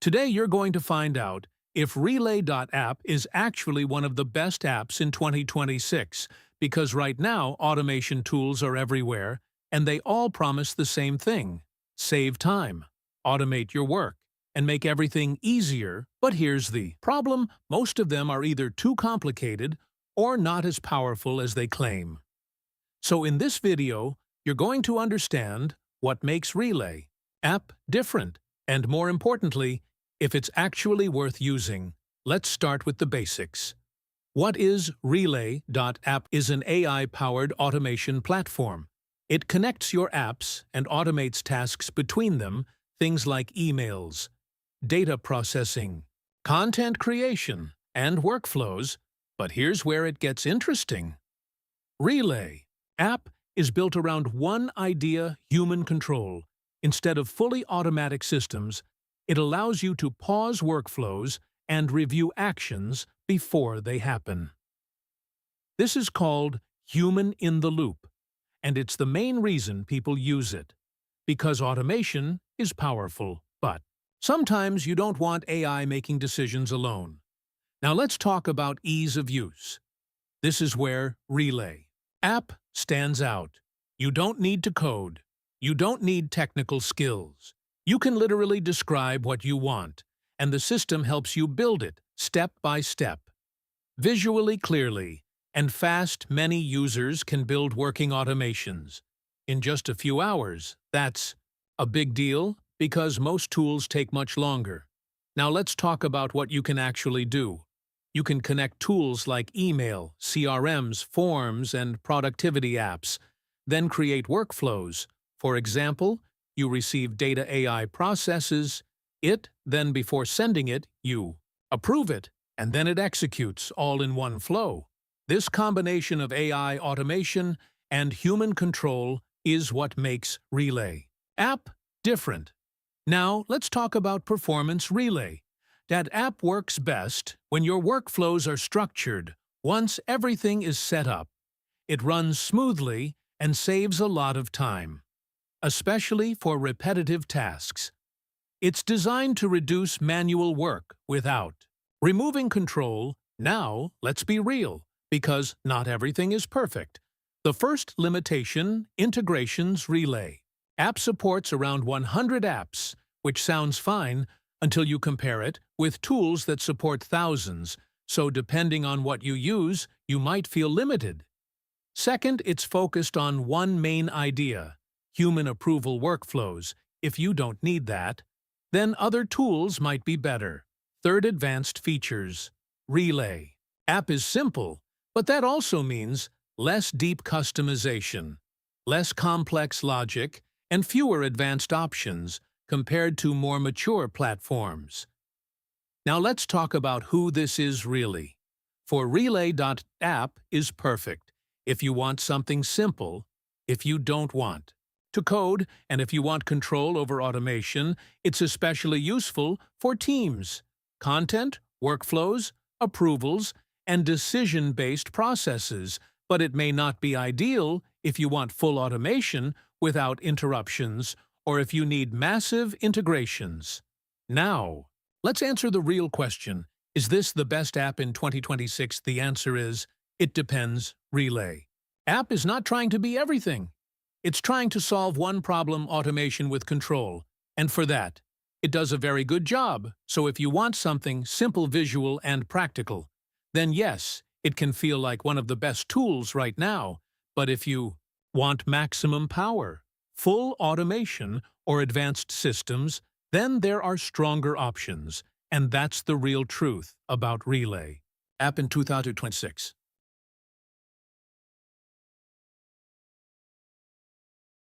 Today you're going to find out if Relay.app is actually one of the best apps in 2026, because right now automation tools are everywhere and they all promise the same thing: save time, automate your work, and make everything easier. But here's the problem: most of them are either too complicated or not as powerful as they claim. So in this video, you're going to understand what makes Relay.app different, and more importantly, if it's actually worth using. Let's start with the basics. What is Relay.app? Is an AI-powered automation platform. It connects your apps and automates tasks between them, things like emails, data processing, content creation, and workflows. But here's where it gets interesting. Relay.app is built around one idea: human control. Instead of fully automatic systems, it allows you to pause workflows and review actions before they happen. This is called human in the loop, and it's the main reason people use it. Because automation is powerful, but sometimes you don't want AI making decisions alone. Now let's talk about ease of use. This is where Relay.app stands out. You don't need to code. You don't need technical skills. You can literally describe what you want, and the system helps you build it step by step. Visually clearly and fast, many users can build working automations in just a few hours. That's a big deal because most tools take much longer. Now let's talk about what you can actually do. You can connect tools like email, CRMs, forms, and productivity apps, then create workflows. For example, you receive data, AI processes it, then before sending it, you approve it, and then it executes, all in one flow. This combination of AI automation and human control is what makes Relay.app different. Now, let's talk about performance. Relay.app works best when your workflows are structured. Once everything is set up, it runs smoothly and saves a lot of time, especially for repetitive tasks. It's designed to reduce manual work without removing control. Now, let's be real, because not everything is perfect. The first limitation: integrations. Relay.app supports around 100 apps, which sounds fine until you compare it with tools that support thousands, so depending on what you use, you might feel limited. Second, it's focused on one main idea: human approval workflows. If you don't need that, then other tools might be better. Third, advanced features. Relay.app is simple, but that also means less deep customization, less complex logic, and fewer advanced options compared to more mature platforms. Now let's talk about who this is really. For Relay.app is perfect if you want something simple, if you don't want to code, and if you want control over automation. It's especially useful for teams, content, workflows, approvals, and decision-based processes, but it may not be ideal if you want full automation without interruptions or if you need massive integrations. Now, let's answer the real question: is this the best app in 2026? The answer is, it depends. Relay.app is not trying to be everything. It's trying to solve one problem: automation with control. And for that, it does a very good job. So if you want something simple, visual, and practical, then yes, it can feel like one of the best tools right now. But if you want maximum power, full automation, or advanced systems, then there are stronger options. And that's the real truth about Relay.app in 2026.